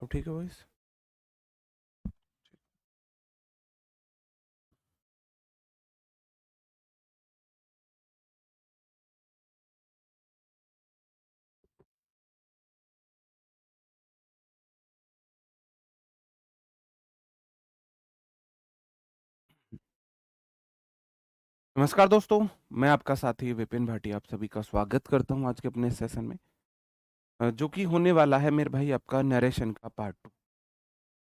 तो ठीक है वॉइस। नमस्कार दोस्तों, मैं आपका साथी विपिन भाटिया आप सभी का स्वागत करता हूं आज के अपने सेशन में, जो कि होने वाला है मेरे भाई आपका नरेशन का part 2।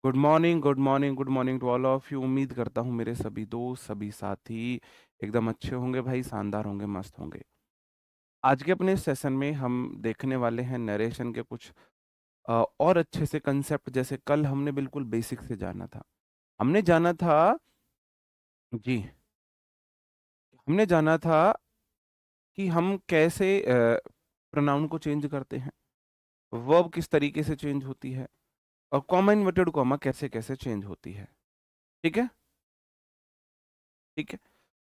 Good morning, good morning, good morning to all of you. उम्मीद करता हूं मेरे सभी दोस्त, सभी साथी एकदम अच्छे होंगे भाई, शानदार होंगे, मस्त होंगे। आज के अपने सेशन में हम देखने वाले हैं नरेशन के कुछ और अच्छे से कंसेप्ट, जैसे कल हमने बिल्कुल बेसिक से जाना था। हमने जाना था जी, हमने जाना था कि हम कैसे प्रोनाउन को चेंज करते हैं, वर्ब किस तरीके से चेंज होती है, और कॉमा इन्वर्टेड कॉमा कैसे कैसे चेंज होती है। ठीक है, ठीक है।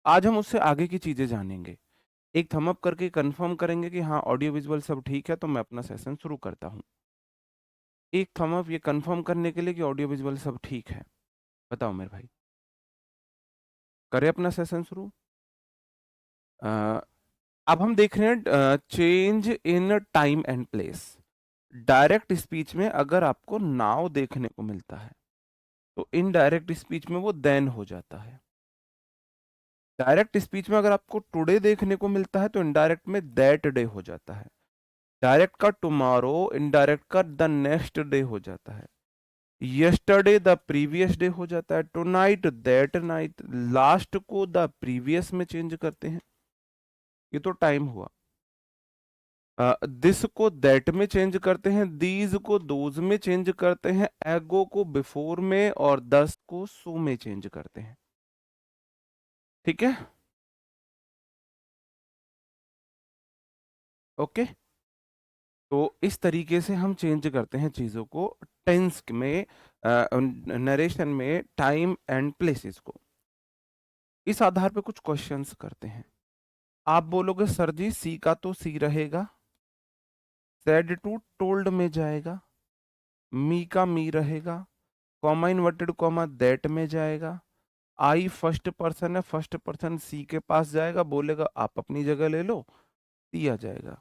आज हम उससे आगे की चीजें जानेंगे। एक थम अप करके कंफर्म करेंगे कि हाँ ऑडियो विजुअल सब ठीक है, तो मैं अपना सेशन शुरू करता हूँ। एक थम अप ये कंफर्म करने के लिए कि ऑडियो विजुअल सब ठीक है। बताओ मेरे भाई, करें अपना सेशन शुरू। अ, अब हम देख रहे हैं change in time and place. Direct speech में अगर आपको नाउ देखने को मिलता है तो इनडायरेक्ट स्पीच में वो देन हो जाता है। डायरेक्ट स्पीच में अगर आपको टुडे देखने को मिलता है तो इनडायरेक्ट में दैट डे हो जाता है। डायरेक्ट का टुमारो, इनडायरेक्ट का द नेक्स्ट डे हो जाता है। यस्टरडे द प्रीवियस डे हो जाता है। Tonight that night. लास्ट को द प्रीवियस में चेंज करते हैं, ये तो टाइम हुआ। दिस को दैट में चेंज करते हैं, दीज को दोज में चेंज करते हैं, एगो को बिफोर में, और दस को सो में चेंज करते हैं। ठीक है, ओके। तो इस तरीके से हम चेंज करते हैं चीजों को टेंस में, नरेशन में, टाइम एंड प्लेसेस को। इस आधार पे कुछ क्वेश्चंस करते हैं। आप बोलोगे सर जी सी का तो सी रहेगा, सेड टू टोल्ड में जाएगा, मी का मी रहेगा, कॉमा इन्वर्टेड कॉमा दैट में जाएगा, आई फर्स्ट पर्सन है, फर्स्ट पर्सन सी के पास जाएगा, बोलेगा आप अपनी जगह ले लो, सी आ जाएगा।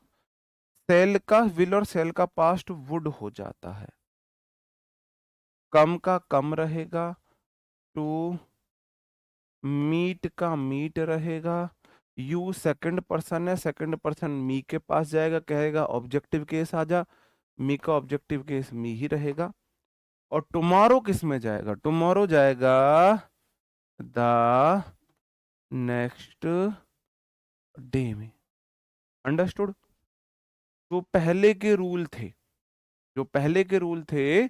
सेल का विल और सेल का पास्ट वुड हो जाता है। कम का कम रहेगा, टू मीट का मीट रहेगा। यू सेकंड पर्सन है, सेकंड पर्सन मी के पास जाएगा, कहेगा ऑब्जेक्टिव केस आ जा, मी का ऑब्जेक्टिव केस मी ही रहेगा। और टुमारो किस में जाएगा? टुमारो जाएगा द नेक्स्ट डे में। अंडरस्टूड? जो पहले के रूल थे, जो पहले के रूल थे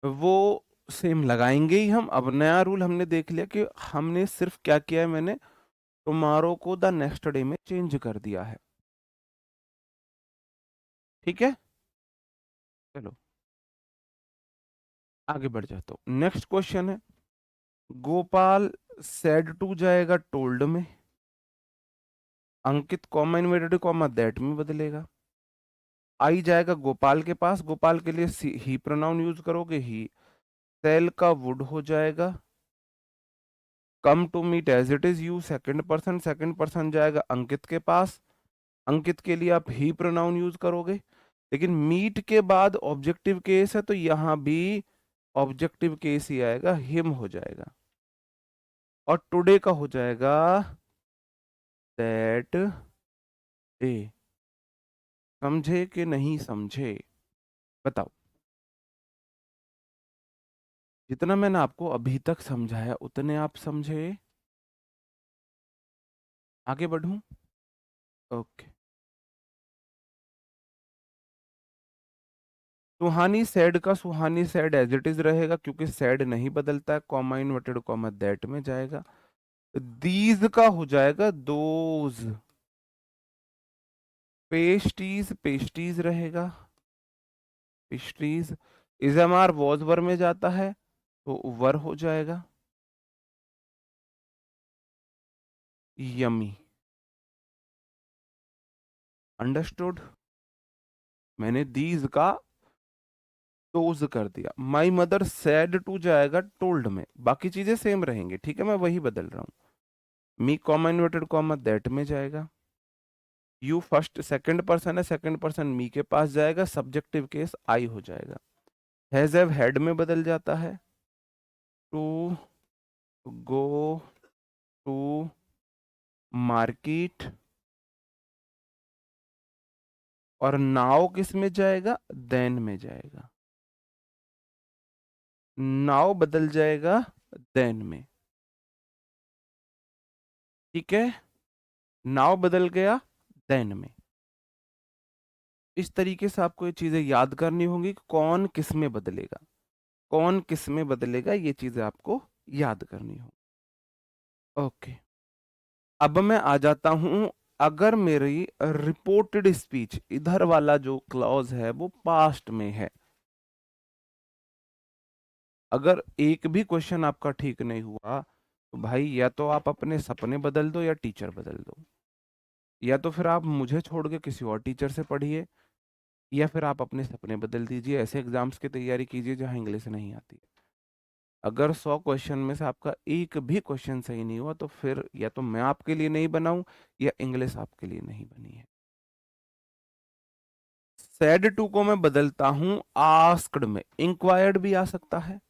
वो सेम लगाएंगे ही हम। अब नया रूल हमने देख लिया कि हमने सिर्फ क्या किया है, मैंने टुमारो को द नेक्स्ट डे में चेंज कर दिया है। ठीक है, चलो आगे बढ़ जाता हूँ। नेक्स्ट क्वेश्चन है, गोपाल सेड टू जाएगा टोल्ड में, अंकित कॉमा इन्वर्टेड कॉमा दैट में बदलेगा। आई जाएगा गोपाल के पास, गोपाल के लिए ही प्रोनाउन यूज करोगे, ही। सेल का वुड हो जाएगा। Come to meet as it is, you second person, second person जाएगा अंकित के पास, अंकित के लिए आप ही प्रोनाउन यूज करोगे। लेकिन मीट के बाद ऑब्जेक्टिव केस है तो यहां भी ऑब्जेक्टिव केस ही आएगा, हिम हो जाएगा। और टुडे का हो जाएगा दैट डे। समझे कि नहीं समझे? बताओ। जितना मैंने आपको अभी तक समझाया उतने आप समझे? आगे बढ़ूं? ओके। सुहानी सैड का सुहानी सैड एज इट इज रहेगा, क्योंकि सैड नहीं बदलता है, कॉमा इन्वर्टेड कॉमा दैट में जाएगा। दीज का हो जाएगा दोज। पेस्ट्रीज पेस्ट्रीज रहेगा, पेस्ट्रीज। इजमार वॉज वर में जाता है तो वर हो जाएगा, यमी। अंडरस्टूड? मैंने दीज का डोज कर दिया। माई मदर सैड टू जाएगा टोल्ड में, बाकी चीजें सेम रहेंगी, ठीक है, मैं वही बदल रहा हूँ। मी कॉमा इन्वर्टेड कॉमा दैट में जाएगा। यू फर्स्ट सेकंड पर्सन है, सेकंड पर्सन मी के पास जाएगा, सब्जेक्टिव केस आई हो जाएगा। हैज हैव हैड में बदल जाता है। टू गो टू मार्केट, और नाउ किस में जाएगा, देन में जाएगा। नाउ बदल जाएगा देन में, ठीक है, नाउ बदल गया देन में। इस तरीके से आपको ये चीजें याद करनी होंगी कि कौन किस में बदलेगा, कौन किस में बदलेगा, ये चीजें आपको याद करनी होगी। ओके, अब मैं आ जाता हूं, अगर मेरी रिपोर्टेड स्पीच, इधर वाला जो क्लॉज है वो पास्ट में है, अगर एक भी क्वेश्चन आपका ठीक नहीं हुआ तो भाई या तो आप अपने सपने बदल दो या टीचर बदल दो, या तो फिर आप मुझे छोड़ के किसी और टीचर से पढ़िए, या फिर आप अपने सपने बदल दीजिए, ऐसे एग्जाम्स की तैयारी कीजिए जहां इंग्लिश नहीं आती है। अगर 100 क्वेश्चन में से आपका एक भी क्वेश्चन सही नहीं हुआ तो फिर या तो मैं आपके लिए नहीं बनाऊं या इंग्लिश आपके लिए नहीं बनी है। सैड टू को मैं बदलता हूं आस्क्ड में, इंक्वायर्ड भी आ सकता है।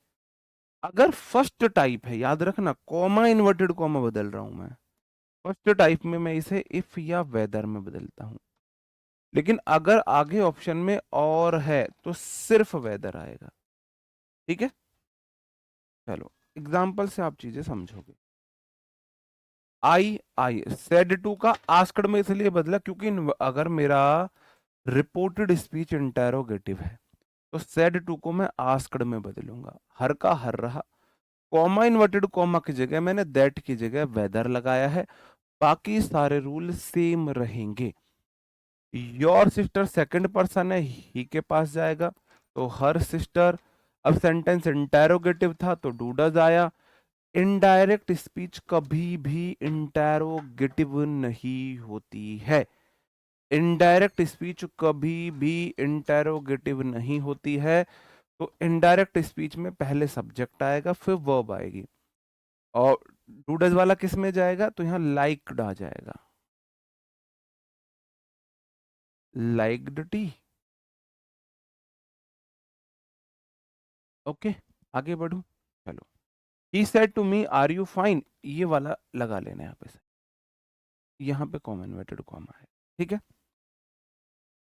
अगर फर्स्ट टाइप है, याद रखना कॉमा इन्वर्टेड कॉमा बदल रहा हूं मैं, फर्स्ट टाइप में मैं इसे इफ या वेदर में बदलता हूं, लेकिन अगर आगे ऑप्शन में और है तो सिर्फ वेदर आएगा, ठीक है। चलो एग्जाम्पल से आप चीजें समझोगे। आई सेड टू का आस्क्ड में इसलिए बदला क्योंकि अगर मेरा रिपोर्टेड स्पीच इंटेरोगेटिव है तो सेड टू को मैं आस्क्ड में बदलूंगा, हर का हर रहा। कॉमा इन्वर्टेड कॉमा की जगह मैंने दैट की जगह वेदर लगाया है, बाकी सारे रूल सेम रहेंगे। योर सिस्टर सेकंड पर्सन है, ही के पास जाएगा तो हर सिस्टर। अब सेंटेंस इंटेरोगेटिव था तो डू डज आया। इनडायरेक्ट स्पीच कभी भी इंटेरोगेटिव नहीं होती है, इनडायरेक्ट स्पीच कभी भी इंटेरोगेटिव नहीं होती है। तो इनडायरेक्ट स्पीच में पहले सब्जेक्ट आएगा फिर वर्ब आएगी, और डू डज वाला किस में जाएगा, तो यहाँ लाइक्ड आ जाएगा, लाइक्ड टी। ओके, आगे बढ़ू, चलो। He said to me are you fine, ये वाला लगा लेना यहाँ पे से, यहाँ पे कॉमा इन्वर्टेड कॉमा है, ठीक है।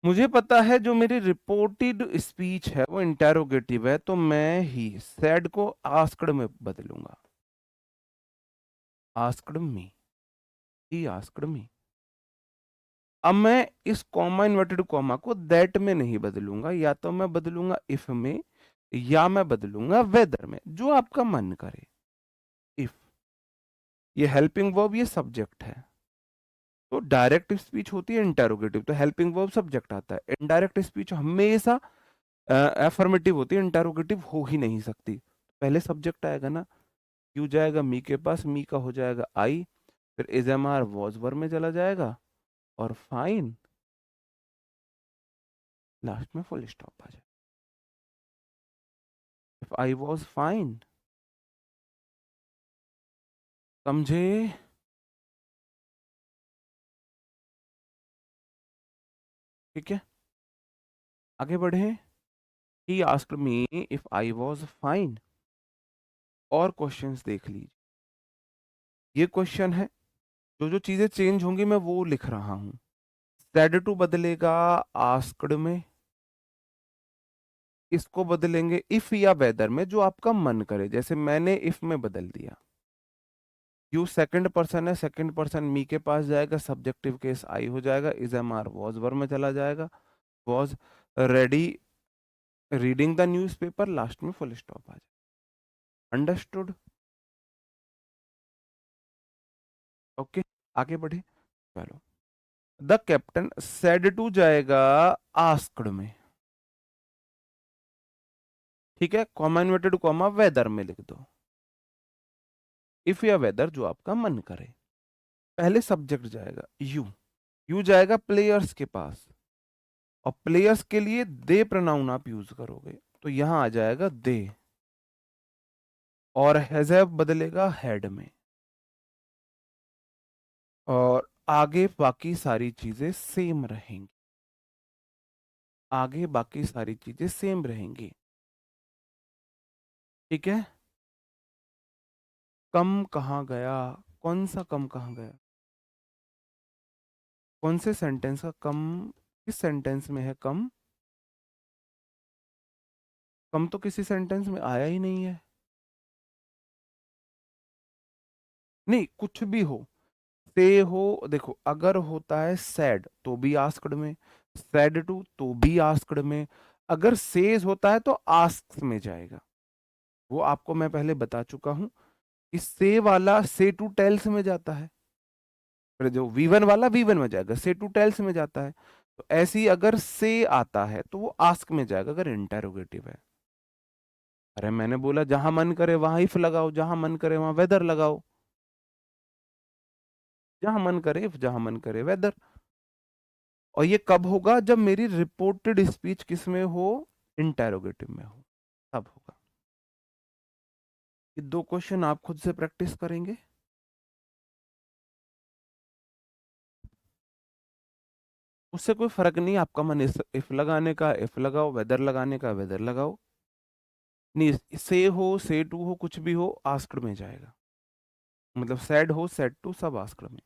मुझे पता है जो मेरी रिपोर्टेड स्पीच है वो इंटेरोगेटिव है, तो मैं ही सेड को आस्क्ड में बदलूंगा, asked me, he asked me. अब मैं इस कॉमा इन्वर्टेड कॉमा को दैट में नहीं बदलूंगा, या तो मैं बदलूंगा इफ में या मैं बदलूंगा वेदर में, जो आपका मन करे। इफ, ये हेल्पिंग वर्ब, ये सब्जेक्ट है, तो डायरेक्ट स्पीच होती है इंटेरोगेटिव, तो हेल्पिंग वर्ब सब्जेक्ट आता है। इनडायरेक्ट स्पीच हमेशा एफर्मेटिव होती है, इंटेरोगेटिव हो ही नहीं सकती। पहले सब्जेक्ट आएगा ना, क्यों जाएगा मी के पास, मी का हो जाएगा आई, फिर is am are was were में चला जाएगा, और फाइन लास्ट में फुल स्टॉप आ जाएगा। इफ आई वॉज फाइन, समझे। ठीक है, आगे बढ़े। He asked me if I was fine, और क्वेश्चंस देख लीजिए, ये क्वेश्चन है, जो जो चीजें चेंज होंगी मैं वो लिख रहा हूं। सेड टू बदलेगा आस्क्ड में, इसको बदलेंगे इफ या वेदर में, जो आपका मन करे, जैसे मैंने इफ में बदल दिया। यू सेकंड पर्सन है, सेकंड पर्सन मी के पास जाएगा, सब्जेक्टिव केस आई हो जाएगा, is am are was were में चला जाएगा, was ready reading the newspaper, last में फुल स्टॉप आ जाएगा। अंडरस्टूड। ओके, आगे बढ़े, चलो। द कैप्टन सेड टू जाएगा आस्क्ड में, ठीक है, कॉमा इन्वर्टेड कॉमा वेदर में लिख दो, इफ या वेदर जो आपका मन करे। पहले सब्जेक्ट जाएगा यू, यू जाएगा प्लेयर्स के पास, और प्लेयर्स के लिए दे प्रोनाउन आप यूज करोगे, तो यहां आ जाएगा दे, और हैजैव बदलेगा हेड में, और आगे बाकी सारी चीजें सेम रहेंगी, आगे बाकी सारी चीजें सेम रहेंगी। ठीक है। कम कहाँ गया, कौन सा कम कहाँ गया, कौन से सेंटेंस का कम, किस सेंटेंस में है कम, कम तो किसी सेंटेंस में आया ही नहीं है। नहीं, कुछ भी हो, से हो, देखो अगर होता है सैड तो भी आस्क्ड में, सैड टू तो भी आस्क्ड में, अगर सेज होता है तो आस्क में जाएगा। वो आपको मैं पहले बता चुका हूं कि से वाला से टू टेल्स में जाता है, फिर जो वी1 वाला वी1 में जाएगा, से टू टेल्स में जाता है। तो ऐसे ही अगर से आता है तो वो आस्क में जाएगा अगर इंटेरोगेटिव है। अरे मैंने बोला जहां मन करे वहां इफ लगाओ, जहां मन करे वहां वेदर लगाओ, जहां मन करे इफ, जहां मन करे वेदर। और ये कब होगा, जब मेरी रिपोर्टेड स्पीच किस में हो, इंटेरोगेटिव में हो, तब होगा। ये दो क्वेश्चन आप खुद से प्रैक्टिस करेंगे। उससे कोई फर्क नहीं, आपका मन इफ लगाने का इफ लगाओ, वेदर लगाने का वेदर लगाओ। नहीं, से हो से टू हो कुछ भी हो आस्क्ड में जाएगा, मतलब सैड हो सैड टू सब आस्क्ड में।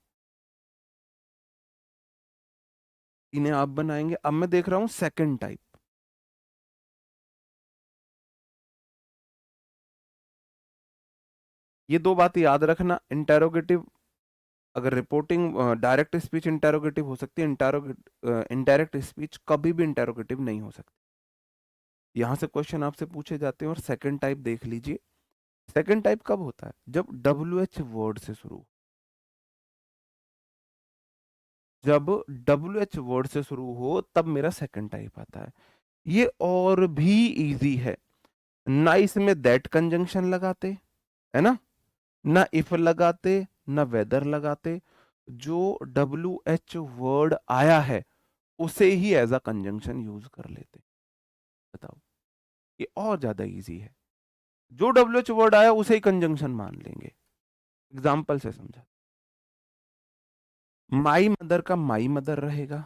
इन्हें आप बनाएंगे। अब मैं देख रहा हूं सेकंड टाइप। ये दो बात याद रखना, इंटेरोगेटिव, अगर रिपोर्टिंग डायरेक्ट स्पीच इंटेरोगेटिव हो सकती है, इनडायरेक्ट स्पीच कभी भी इंटेरोगेटिव नहीं हो सकती। यहां से क्वेश्चन आपसे पूछे जाते हैं। और सेकंड टाइप देख लीजिए, सेकंड टाइप कब होता है, जब डब्ल्यू एच वर्ड से शुरू, जब डब्ल्यू एच वर्ड से शुरू हो तब मेरा सेकंड टाइप आता है। ये और भी इजी है, ना इसमें दैट कंजंक्शन लगाते, है ना इफ लगाते, ना वेदर लगाते, जो डब्ल्यू एच वर्ड आया है उसे ही एज अ कंजंक्शन यूज कर लेते। बताओ, ये और ज्यादा इजी है। जो डब्ल्यू एच वर्ड आया उसे ही कंजंक्शन मान लेंगे। एग्जाम्पल से समझा, माई मदर का माई मदर रहेगा,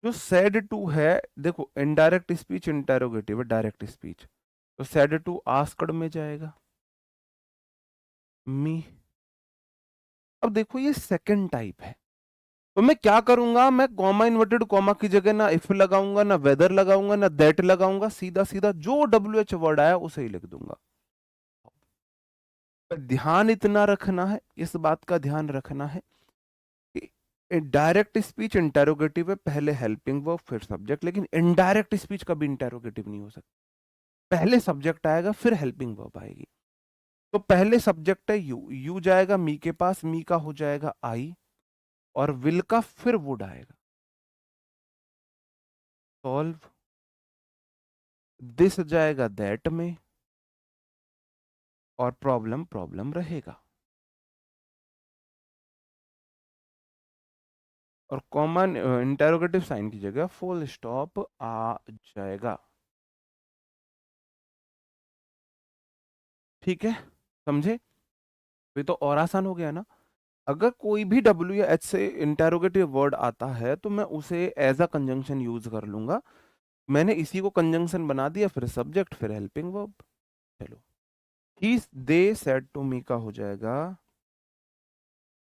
जो सेड टू है, देखो इनडायरेक्ट स्पीच इंटेरोगेटिव है, डायरेक्ट स्पीच, तो सेड टू आस्क्ड में जाएगा, मी। अब देखो ये सेकंड टाइप है, तो मैं क्या करूंगा, मैं कॉमा इन्वर्टेड कॉमा की जगह ना इफ लगाऊंगा, ना वेदर लगाऊंगा, ना दैट लगाऊंगा, सीधा सीधा जो डब्ल्यू एच वर्ड आया उसे ही लिख दूंगा। पर ध्यान इतना रखना है, इस बात का ध्यान रखना है कि डायरेक्ट स्पीच इंटेरोगेटिव है, पहले हेल्पिंग वर्ब फिर सब्जेक्ट, लेकिन इनडायरेक्ट स्पीच कभी इंटेरोगेटिव नहीं हो सकती। पहले सब्जेक्ट आएगा फिर हेल्पिंग वर्ब आएगी। तो पहले सब्जेक्ट है यू, यू जाएगा मी के पास, मी का हो जाएगा आई, और विल का फिर वुड आएगा, सॉल्व, दिस जाएगा दैट में, और प्रॉब्लम प्रॉब्लम रहेगा, और कॉमन इंटेरोगेटिव साइन की जगह फुल स्टॉप आ जाएगा। ठीक है, समझे। ये तो और आसान हो गया ना। अगर कोई भी डब्ल्यू या एच से इंटेरोगेटिव वर्ड आता है तो मैं उसे एज अ कंजंक्शन यूज कर लूंगा। मैंने इसी को कंजंक्शन बना दिया, फिर सब्जेक्ट फिर हेल्पिंग वर्ब। चलो, ही दे सेड टू मी का हो जाएगा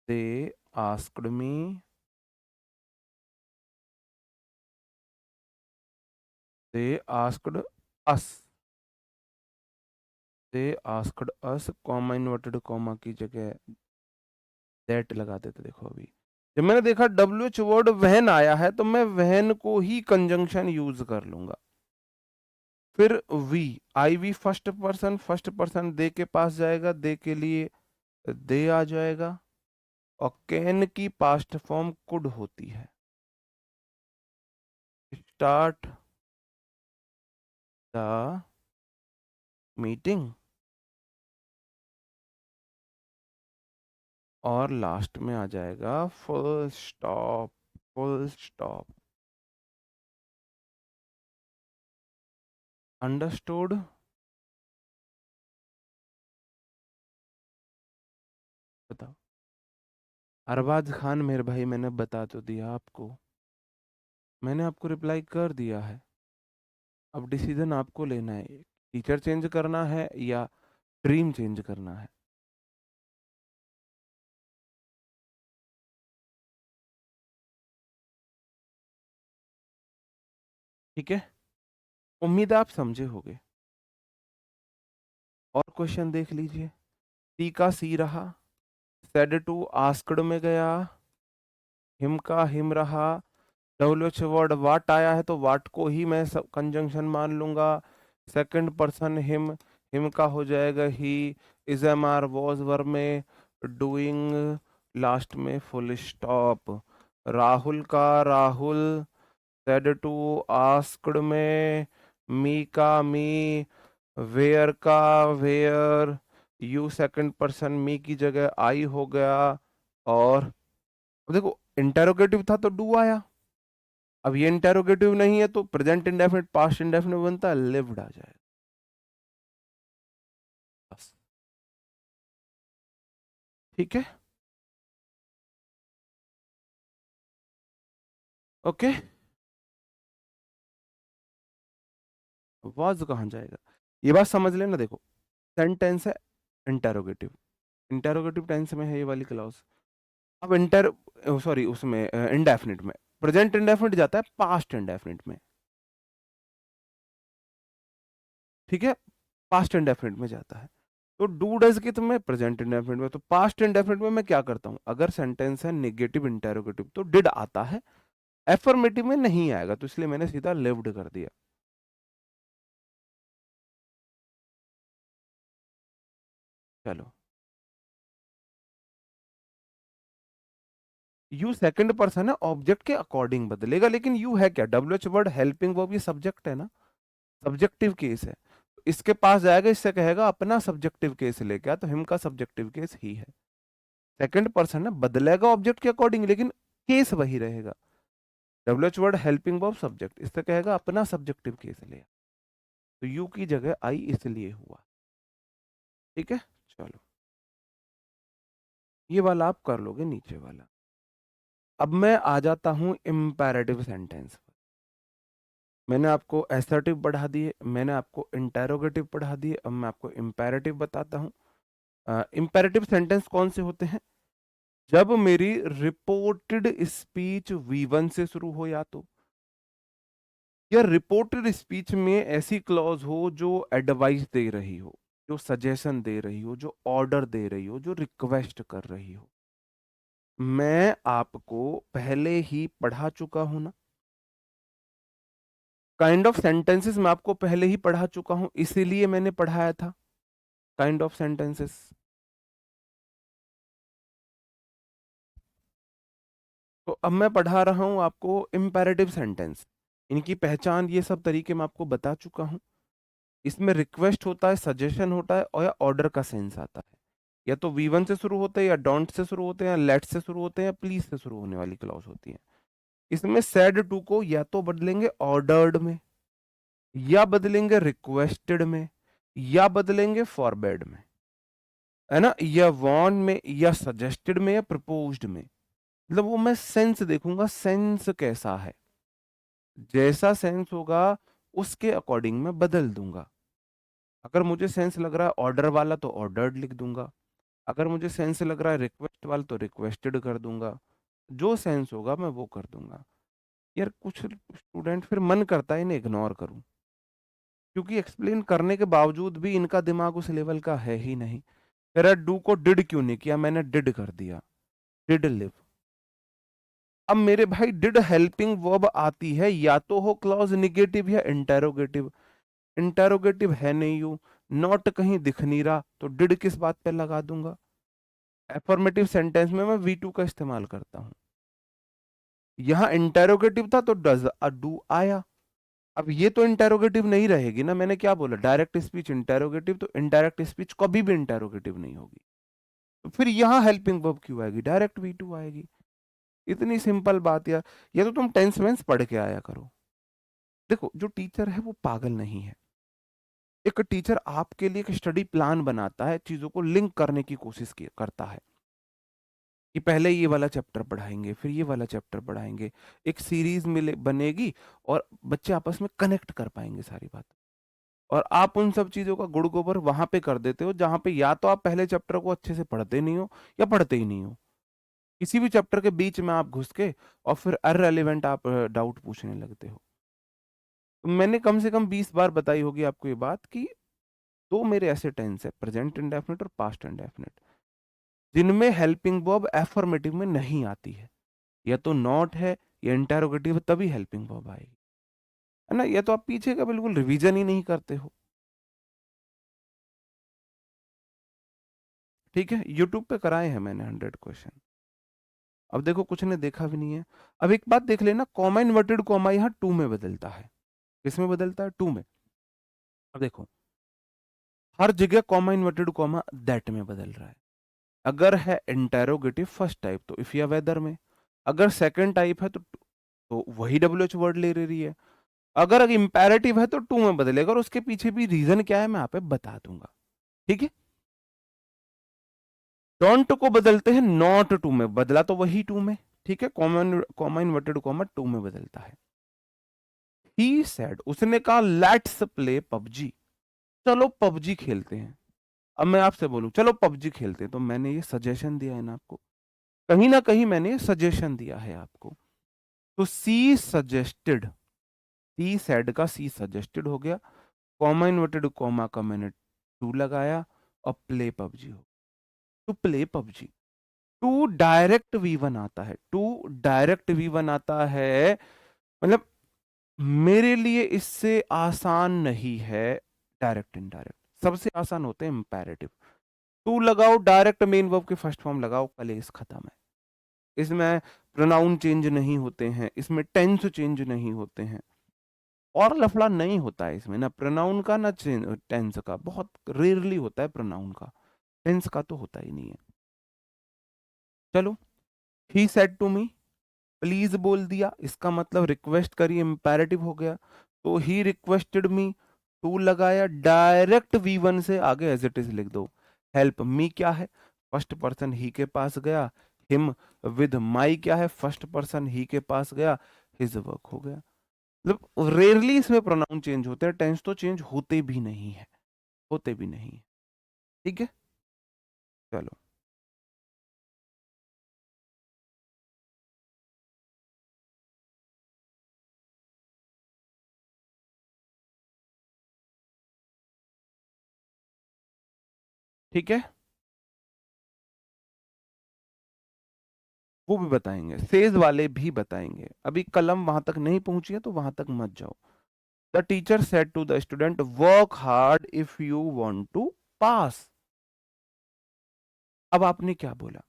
they asked me, they asked us, they asked us, comma inverted comma की जगह दैट लगा देते। देखो अभी जब मैंने देखा डब्ल्यू एच वर्ड वहन आया है तो मैं वहन को ही कंजंक्शन यूज कर लूंगा। फिर we, I we first person they के पास जाएगा, दे के लिए दे आ जाएगा, और कैन की पास्ट फॉर्म कुड होती है। स्टार्ट द मीटिंग, और लास्ट में आ जाएगा full stop full stop. Understood. बताओ। अरबाज खान मेरे भाई, मैंने बता तो दिया आपको, मैंने आपको रिप्लाई कर दिया है। अब डिसीजन आपको लेना है, टीचर चेंज करना है या ड्रीम चेंज करना है। ठीक है, उम्मीद है आप समझे होंगे। और क्वेश्चन देख लीजिए। सी का सी रहा, सेड टू आस्क्ड में गया, हिम का हिम रहा, डब्ल्यूएच वर्ड वाट आया है तो वाट को ही मैं सब कंजंक्शन मान लूंगा। सेकंड पर्सन हिम, हिम का हो जाएगा ही, is am are was were में, डूइंग लास्ट में फुल स्टॉप। राहुल का राहुल, सेड टू आस्क्ड में, मी का मी, वेयर का where, you second person me की जगह आई हो गया। और देखो इंटेरोगेटिव था तो डू आया, अब ये इंटेरोगेटिव नहीं है तो प्रेजेंट इंडेफिनिट पास्ट इंडेफिनिट बनता है, लिव्ड आ जाएगा बस। ठीक है, ओके। वाज कहाँ जाएगा, ये बात समझ लेना। देखो सेंटेंस है इंटेरोगेटिव, इंटेरोगेटिव टेंस में है ये वाली क्लॉज। अब इंटर सॉरी उसमें इंडेफिनिट में, प्रेजेंट इंडेफिनिट जाता है पास्ट इंडेफिनिट में। ठीक है, पास्ट इंडेफिनिट में जाता है। तो डू डज की तुम्हें प्रेजेंट इंडेफिनिट में, तो पास्ट इंडेफिनिट में मैं क्या करता हूं, अगर सेंटेंस है नेगेटिव इंटेरोगेटिव तो डिड आता है, एफर्मेटिव में नहीं आएगा, तो इसलिए मैंने सीधा लिव्ड कर दिया। चलो, यू सेकंड पर्सन है, ऑब्जेक्ट के अकॉर्डिंग बदलेगा, लेकिन यू है क्या, W H word helping verb, ये सब्जेक्ट है ना, सब्जेक्टिव केस है। तो इसके पास जाएगा, इससे कहेगा अपना सब्जेक्टिव केस लेके आ, तो हिम का सब्जेक्टिव केस ही है। सेकंड पर्सन है, बदलेगा ऑब्जेक्ट के अकॉर्डिंग लेकिन केस वही रहेगा। W H word helping verb subject, इससे कहेगा अपना सब्जेक्टिव केस ले, तो यू की जगह आई इसलिए हुआ। ठीक है, चलो ये वाला आप कर लोगे, नीचे वाला। अब मैं आ जाता हूं इम्पेरेटिव सेंटेंस पर। मैंने आपको एसर्टिव पढ़ा दिए, मैंने आपको इंटेरोगेटिव पढ़ा दिए, अब मैं आपको इम्पेरेटिव बताता हूँ। इम्पेरेटिव सेंटेंस कौन से होते हैं, जब मेरी रिपोर्टेड स्पीच V1 से शुरू हो, या रिपोर्टेड स्पीच में ऐसी क्लॉज हो जो एडवाइस दे रही हो, जो सजेशन दे रही हो, जो ऑर्डर दे रही हो, जो रिक्वेस्ट कर रही हो। मैं आपको पहले ही पढ़ा चुका हूं ना, काइंड ऑफ सेंटेंसेस मैं आपको पहले ही पढ़ा चुका हूं, इसीलिए मैंने पढ़ाया था काइंड ऑफ सेंटेंसेस। तो अब मैं पढ़ा रहा हूं आपको इम्पेरेटिव सेंटेंस, इनकी पहचान ये सब तरीके मैं आपको बता चुका हूं। इसमें रिक्वेस्ट होता है, सजेशन होता है, और या ऑर्डर का सेंस आता है। या तो V1 से शुरू होते हैं, या डोंट से शुरू होते हैं, या लेट से शुरू होते हैं, या प्लीज से शुरू होने वाली क्लॉज होती है। इसमें सैड टू को या तो बदलेंगे ऑर्डर्ड में, या बदलेंगे रिक्वेस्टेड में, या बदलेंगे फॉरबेड में, है ना, या वॉन में, या सजेस्टेड में, या प्रपोज्ड में। मतलब वो मैं सेंस देखूंगा, सेंस कैसा है, जैसा सेंस होगा उसके अकॉर्डिंग मैं बदल दूंगा। अगर मुझे सेंस लग रहा है ऑर्डर वाला तो ऑर्डर्ड लिख दूंगा, अगर मुझे सेंस लग रहा है रिक्वेस्ट वाला तो रिक्वेस्टेड कर दूंगा, जो सेंस होगा मैं वो कर दूंगा। यार कुछ स्टूडेंट फिर मन करता है इन्हें इग्नोर करूं, क्योंकि एक्सप्लेन करने के बावजूद भी इनका दिमाग उस लेवल का है ही नहीं। तेरा डू को डिड क्यों नहीं किया, मैंने डिड कर दिया, डिड लिव। अब मेरे भाई डिड हेल्पिंग वर्ब आती है, या तो हो क्लॉज निगेटिव या इंटेरोगेटिव। इंटेरोगेटिव है नहीं, यू नॉट कहीं दिख नहीं रहा, तो डिड किस बात पे लगा दूंगा। एफर्मेटिव सेंटेंस में मैं V2 का इस्तेमाल करता हूं। यहां इंटेरोगेटिव था तो डज डू आया। अब ये तो इंटेरोगेटिव नहीं रहेगी ना, मैंने क्या बोला, डायरेक्ट स्पीच इंटेरोगेटिव, तो इनडायरेक्ट स्पीच कभी भी इंटेरोगेटिव नहीं होगी। तो फिर यहां हेल्पिंग वर्ब क्यों आएगी, डायरेक्ट V2 आएगी। इतनी सिंपल बात यार, या तो तुम टेंस वेंस पढ़ के आया करो। देखो जो टीचर है वो पागल नहीं है। एक टीचर आपके लिए एक स्टडी प्लान बनाता है, चीजों को लिंक करने की कोशिश करता है कि पहले ये वाला चैप्टर पढ़ाएंगे, फिर ये वाला चैप्टर पढ़ाएंगे, एक सीरीज बनेगी और बच्चे आपस में कनेक्ट कर पाएंगे सारी बात। और आप उन सब चीजों का गुड़ गोबर वहां पे कर देते हो जहां पे या तो आप पहले चैप्टर को अच्छे से पढ़ते नहीं हो या पढ़ते ही नहीं हो। किसी भी चैप्टर के बीच में आप घुस के और फिर अनरेलिवेंट आप डाउट पूछने लगते हो। तो मैंने कम से कम 20 बार बताई होगी आपको ये बात कि दो मेरे ऐसे टेंस है, प्रेजेंट इंडेफिनिट और पास्ट इंडेफिनिट, जिनमें हेल्पिंग वर्ब एफर्मेटिव में नहीं आती है। या तो नॉट है या इंटेरोगेटिव है, तभी हेल्पिंग वर्ब आएगी, है ना। या तो आप पीछे का बिल्कुल रिवीजन ही नहीं करते हो। ठीक है, यूट्यूब पे कराए हैं मैंने 100 क्वेश्चन। अब देखो कुछ ने देखा भी नहीं है। अब एक बात देख लेना, कॉमा इन्वर्टेड कॉमा यहाँ टू में बदलता है। किस में बदलता है? टू में। अब देखो हर जगह कॉमा इन्वर्टेड कॉमा दैट में बदल रहा है। अगर है इंटेरोगेटिव फर्स्ट टाइप तो इफ या वेदर में, अगर सेकंड टाइप है तो वही डब्ल्यू एच वर्ड ले रही है। अगर इंपेरेटिव है तो टू में बदलेगा, और उसके पीछे भी रीजन क्या है मैं यहाँ पे बता दूंगा। ठीक है, डोंट को बदलते हैं नॉट टू में, बदला तो वही टू में। ठीक है, common comma inverted comma two में बदलता है। ही सेड, उसने कहा लेट्स प्ले पबजी, चलो पबजी खेलते हैं। अब मैं आपसे बोलूं चलो पबजी खेलते हैं, तो मैंने ये सजेशन दिया है ना आपको, कहीं ना कहीं मैंने सजेशन दिया है आपको। तो सी सजेस्टेड, सी सेड का सी सजेस्टेड हो गया, कॉमा इन्वर्टेड कॉमा का मैंने टू लगाया, और प्ले पबजी हो, to play PUBG. To direct V one आता है, टू डायरेक्ट वी वन आता है, मतलब मेरे लिए इससे आसान नहीं है डायरेक्ट इनडायरेक्ट, सबसे आसान होते हैं इंपेरेटिव। टू लगाओ, डायरेक्ट मेन वर्ब के फर्स्ट फॉर्म लगाओ, कलेस खत्म है। इसमें प्रोनाउन चेंज नहीं होते हैं, इसमें टेंस चेंज नहीं होते हैं, और लफड़ा नहीं होता है इसमें, ना प्रोनाउन का ना टेंस का, बहुत रेयरली होता है प्रोनाउन का, टेंस का तो होता ही नहीं है। चलो, he said to me, please बोल दिया, इसका मतलब रिक्वेस्ट करी, इंपेरेटिव हो गया। तो ही रिक्वेस्टेड मी, टू लगाया, डायरेक्ट वी वन से आगे एज इट इज लिख दो। हेल्प मी क्या है? फर्स्ट पर्सन ही के पास गया। हिम विद माई क्या है? फर्स्ट पर्सन ही के पास गया, हिज वर्क हो गया। मतलब रेयरली इसमें प्रोनाउन चेंज होते हैं, टेंस तो चेंज होते भी नहीं है, होते भी नहीं है। ठीक है, चलो। ठीक है, वो भी बताएंगे, सेज वाले भी बताएंगे। अभी कलम वहां तक नहीं पहुंची है तो वहां तक मत जाओ। The teacher said to the student work hard if you want to pass. अब आपने क्या बोला?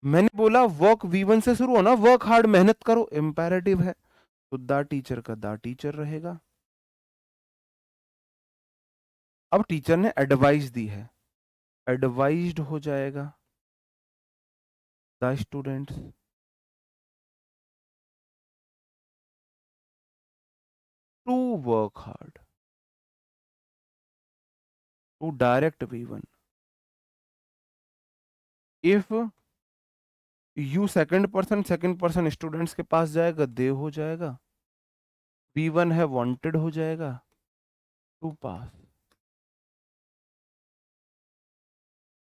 मैंने बोला वर्क वी वन से शुरू होना, वर्क हार्ड मेहनत करो, इंपेरेटिव है, तो द टीचर का द टीचर रहेगा। अब टीचर ने एडवाइस दी है, एडवाइज्ड हो जाएगा the students to work hard, to direct V one. If you second person students के पास जाएगा, दे हो जाएगा, वी वन है वांटेड हो जाएगा, टू पास।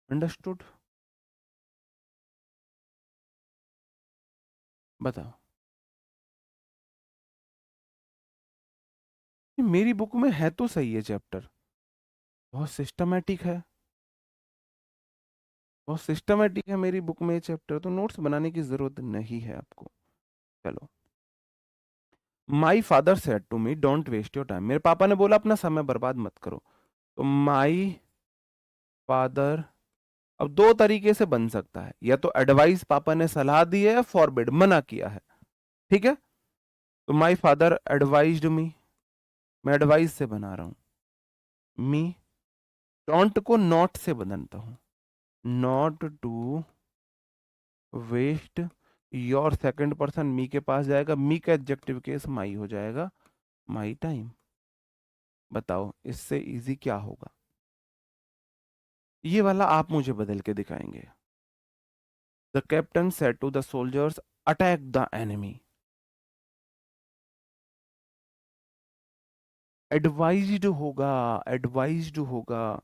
अंडरस्टूड? बताओ। मेरी बुक में है तो सही है चैप्टर, बहुत सिस्टमैटिक है, बहुत सिस्टमैटिक है मेरी बुक में ये चैप्टर, तो नोट्स बनाने की जरूरत नहीं है आपको। चलो, my father said to me don't waste your time, मेरे पापा ने बोला अपना समय बर्बाद मत करो। तो माई फादर, अब दो तरीके से बन सकता है, या तो एडवाइस पापा ने सलाह दी है, या फॉरबिड मना किया है। ठीक है, तो माई फादर एडवाइज्ड मी, मैं एडवाइस से बना रहा हूं, मी। डोंट को नॉट से बदलता हूं, not to waste your second person me के पास जाएगा, मी का एडजेक्टिव केस माई हो जाएगा, माई टाइम। बताओ इससे इजी क्या होगा? ये वाला आप मुझे बदल के दिखाएंगे। The captain said to the soldiers attack the enemy. Advised होगा, एडवाइज्ड होगा।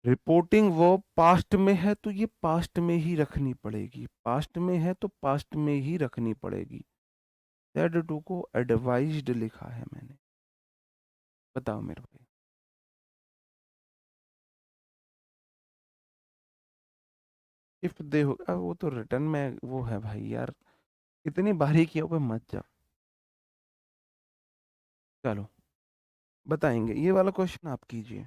रिपोर्टिंग वो पास्ट में है तो ये पास्ट में ही रखनी पड़ेगी, पास्ट में है तो पास्ट में ही रखनी पड़ेगी। सेड टू को एडवाइज्ड लिखा है मैंने। बताओ मेरे भाई। इफ दे होगा वो तो रिटर्न में वो है भाई यार, इतनी बारीकियों पे मत जाओ। चलो बताएंगे, ये वाला क्वेश्चन आप कीजिए।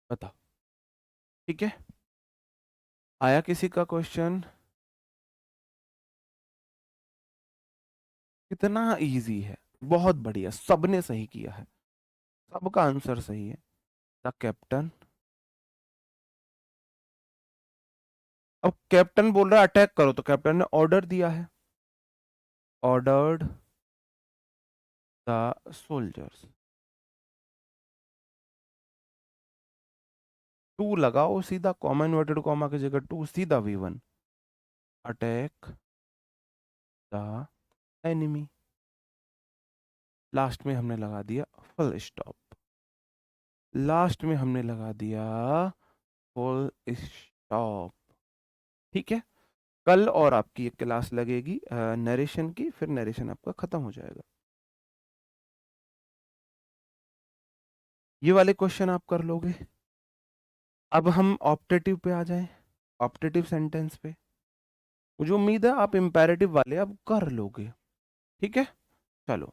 बताओ। ठीक है, आया किसी का क्वेश्चन? कितना इजी है, बहुत बढ़िया, सबने सही किया है, सबका आंसर सही है। द कैप्टन, अब कैप्टन बोल रहा है अटैक करो तो कैप्टन ने ऑर्डर दिया है, ऑर्डर्ड द सोल्जर्स। टू लगाओ सीधा, कॉमा इन्वर्टेड कॉमा की जगह टू, सीधा V1, attack the enemy. Last में हमने लगा दिया फुल स्टॉप, लास्ट में हमने लगा दिया फुल स्टॉप। ठीक है, कल और आपकी एक क्लास लगेगी नरेशन की, फिर नरेशन आपका खत्म हो जाएगा। ये वाले क्वेश्चन आप कर लोगे। अब हम ऑप्टेटिव पे आ जाएं, ऑप्टेटिव सेंटेंस पे। मुझे उम्मीद है आप इंपेरेटिव वाले अब कर लोगे। ठीक है, चलो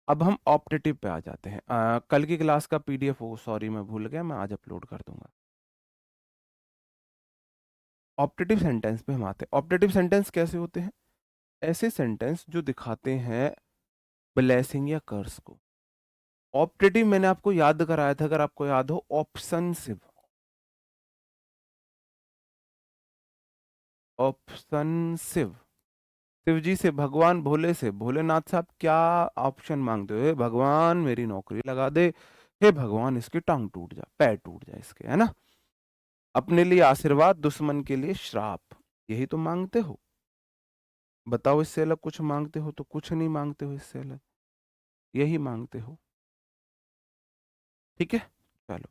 अब हम ऑप्टेटिव पे आ जाते हैं। कल की क्लास का पीडीएफ, वो सॉरी मैं भूल गया, मैं आज अपलोड कर दूंगा। ऑप्टेटिव सेंटेंस पे हम आते हैं। ऑप्टेटिव सेंटेंस कैसे होते हैं? ऐसे सेंटेंस जो दिखाते हैं ब्लेसिंग या कर्स को। ऑप्टेटिव मैंने आपको याद कराया था, अगर आपको याद हो, ऑप्शनसिव। ऑप्शनसिव, शिव जी से, भगवान भोले से, भोलेनाथ साहब क्या ऑप्शन मांगते हो? हे भगवान मेरी नौकरी लगा दे, हे भगवान इसकी टांग टूट जाए, पैर टूट जाए इसके, है ना? अपने लिए आशीर्वाद, दुश्मन के लिए श्राप, यही तो मांगते हो। बताओ इससे अलग कुछ मांगते हो तो कुछ नहीं मांगते हो, इससे अलग यही मांगते हो। ठीक है, चलो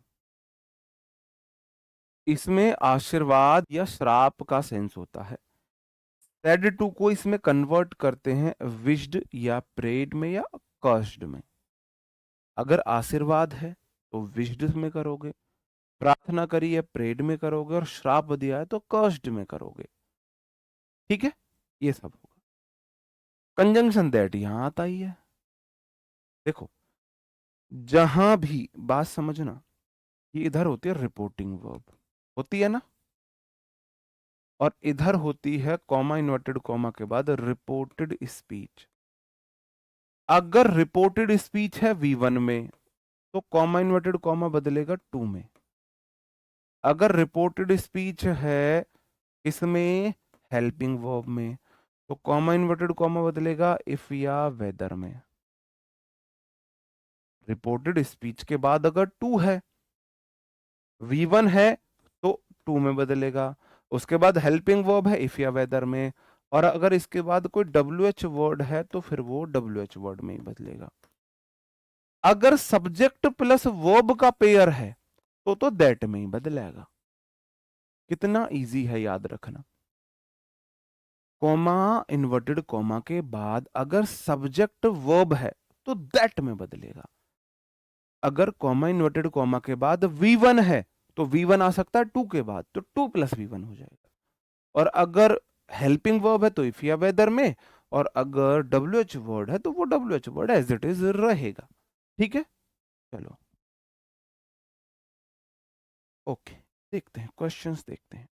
इसमें आशीर्वाद या श्राप का सेंस होता है। सेड टू को इसमें कन्वर्ट करते हैं विश्ड या प्रेड में या कर्स्ड में। अगर आशीर्वाद है तो विश्ड में करोगे, प्रार्थना करी है प्रेड में करोगे, और श्राप दिया है तो कर्स्ड में करोगे। ठीक है, ये सब होगा। कंजंक्शन दैट यहां आता ही है। देखो, जहां भी बात समझना, ये इधर होती है रिपोर्टिंग वर्ब, होती है ना, और इधर होती है कॉमा इन्वर्टेड कॉमा के बाद रिपोर्टेड स्पीच। अगर रिपोर्टेड स्पीच है V1 में तो कॉमा इन्वर्टेड कॉमा बदलेगा 2 में। अगर रिपोर्टेड स्पीच है इसमें हेल्पिंग वर्ब में तो कॉमा इन्वर्टेड कॉमा बदलेगा इफ या वेदर में। रिपोर्टेड स्पीच के बाद अगर टू है, V1 है तो टू में बदलेगा। उसके बाद हेल्पिंग वर्ब है इफ या वेदर में, और अगर इसके बाद कोई WH वर्ड है तो फिर वो WH वर्ड में ही बदलेगा। अगर सब्जेक्ट प्लस वर्ब का पेयर है तो दैट में ही बदलेगा। कितना इजी है याद रखना। कॉमा इन्वर्टेड कॉमा के बाद अगर सब्जेक्ट वर्ब है तो दैट में बदलेगा। अगर कॉमा इन्वर्टेड कॉमा के बाद V1 है तो V1 आ सकता है टू के बाद, तो टू प्लस V1 हो जाएगा। और अगर हेल्पिंग वर्ब है तो इफ या वेदर में, और अगर WH वर्ड है तो वो WH word as it is रहेगा। ठीक है, चलो ओके। देखते हैं, क्वेश्चंस देखते हैं।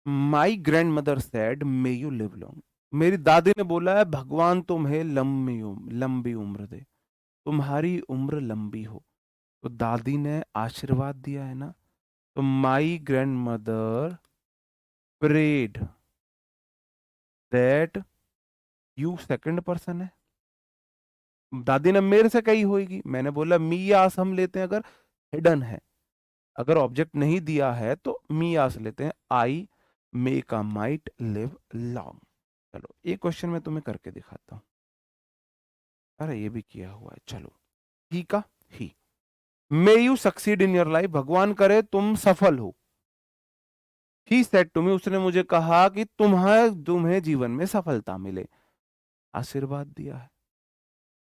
My grand mother said may you live long. मेरी दादी ने बोला है भगवान तुम्हें लंबी उम्र दे, तुम्हारी उम्र लंबी हो। तो दादी ने आशीर्वाद दिया है ना, तो my grandmother prayed that you second person है। दादी ने मेरे से कही होगी, मैंने बोला मी आस हम लेते हैं अगर हिडन है, अगर ऑब्जेक्ट नहीं दिया है तो मी आस लेते हैं। आई मे का माइट लिव लॉन्ग। चलो एक क्वेश्चन मैं तुम्हें करके दिखाता हूं। अरे ये भी किया हुआ है, चलो। ही का he, may you succeed in your life, भगवान करे तुम सफल हो। ही सेड टू मी, उसने मुझे कहा कि तुम्हें तुम्हें जीवन में सफलता मिले। आशीर्वाद दिया है,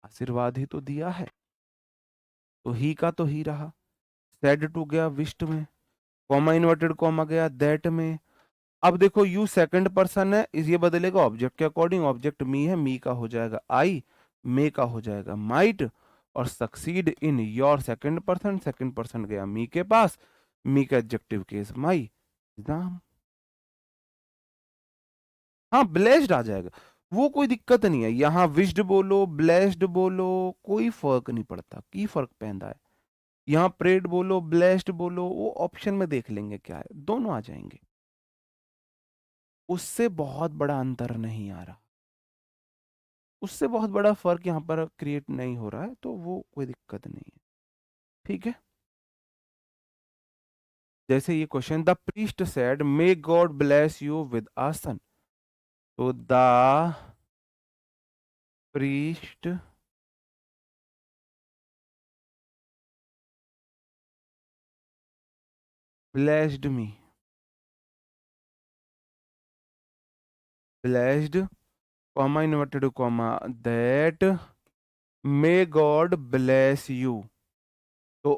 आशीर्वाद ही तो दिया है, तो ही का तो ही रहा। सेड टू गया विश्ड में, कॉमा इन्वर्टेड कॉमा गया दैट में। अब देखो यू सेकंड पर्सन है, इस ये बदलेगा ऑब्जेक्ट के अकॉर्डिंग, ऑब्जेक्ट मी है, मी का हो जाएगा आई, मे का हो जाएगा माइट, और succeed in your second person गया मी के पास, मी का एडजेक्टिव केस माई एग्जाम। हाँ ब्लेस्ड आ जाएगा, वो कोई दिक्कत नहीं है, यहाँ विश्ड बोलो ब्लेस्ड बोलो कोई फर्क नहीं पड़ता, की फर्क पैदा है। यहाँ प्रेड बोलो ब्लेस्ड बोलो, वो ऑप्शन में देख लेंगे क्या है, दोनों आ जाएंगे, उससे बहुत बड़ा अंतर नहीं आ रहा, उससे बहुत बड़ा फर्क यहाँ पर क्रिएट नहीं हो रहा है, तो वो कोई दिक्कत नहीं है। ठीक है, जैसे ये question, the priest said may God bless you with a son. तो the priest blessed me, blessed comma inverted comma that may God bless you. तो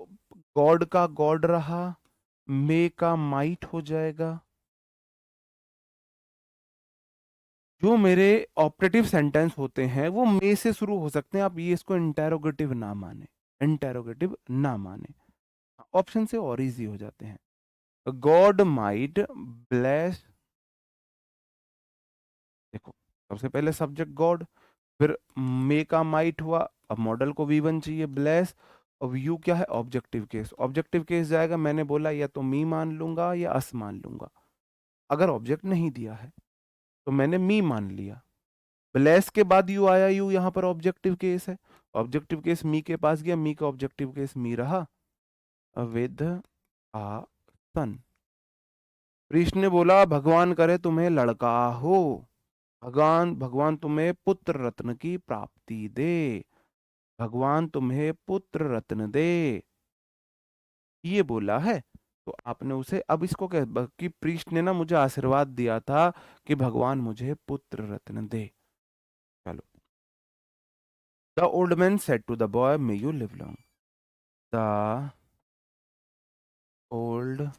गॉड का गॉड रहा, मे का माइट हो जाएगा। जो मेरे ऑपरेटिव सेंटेंस होते हैं वो मे से शुरू हो सकते हैं, आप ये इसको इंटेरोगेटिव ना माने, इंटेरोगेटिव ना माने, ऑप्शन से और इजी हो जाते हैं। गॉड माइट ब्लेस, देखो सबसे पहले सब्जेक्ट गॉड, फिर मे का माइट हुआ, अब मॉडल को वी वन चाहिए ब्लेस, अब यू क्या है ऑब्जेक्टिव केस, ऑब्जेक्टिव केस जाएगा, मैंने बोला या तो मी मान लूंगा या अस मान लूंगा, अगर ऑब्जेक्ट नहीं दिया है तो मैंने मी मान लिया। ब्लेस के बाद यू आया, यू यहाँ पर ऑब्जेक्टिव केस है, ऑब्जेक्टिव केस मी के पास गया, मी का ऑब्जेक्टिव केस मी रहा, विद आ सन। कृष्ण ने बोला भगवान करे तुम्हें लड़का हो, भगवान भगवान तुम्हें पुत्र रत्न की प्राप्ति दे, भगवान तुम्हें पुत्र रत्न दे, ये बोला है। तो आपने उसे, अब इसको कह कि प्रीस्ट ने ना मुझे आशीर्वाद दिया था कि भगवान मुझे पुत्र रत्न दे। चलो, the old man said to the boy may you live long, the old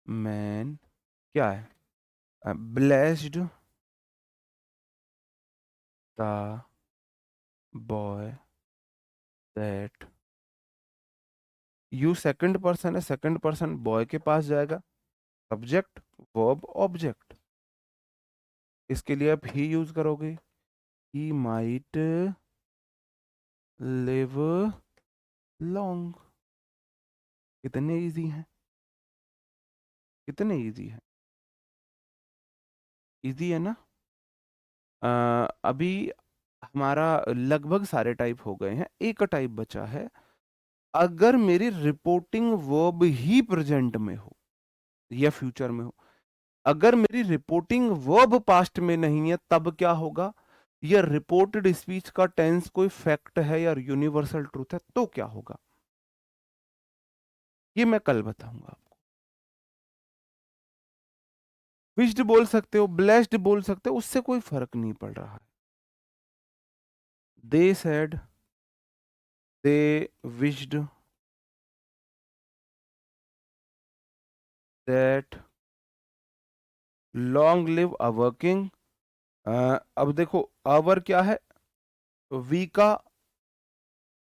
man क्या है, blessed the boy that, you second person है, सेकंड पर्सन बॉय के पास जाएगा, सब्जेक्ट वर्ब ऑब्जेक्ट, इसके लिए आप ही यूज करोगे, ही माइट लिव लॉन्ग। कितने इजी हैं, कितने इजी हैं, इजी है ना। अभी हमारा लगभग सारे टाइप हो गए हैं, एक टाइप बचा है, अगर मेरी रिपोर्टिंग वर्ब ही प्रेजेंट में हो या फ्यूचर में हो, अगर मेरी रिपोर्टिंग वर्ब पास्ट में नहीं है तब क्या होगा, या रिपोर्टेड स्पीच का टेंस कोई फैक्ट है या यूनिवर्सल ट्रूथ है तो क्या होगा, ये मैं कल बताऊंगा आपको। विश्ड बोल सकते हो, ब्लेस्ड बोल सकते हो, उससे कोई फर्क नहीं पड़ रहा है। They said, they wished that long live a working, अब देखो अवर क्या है, वी का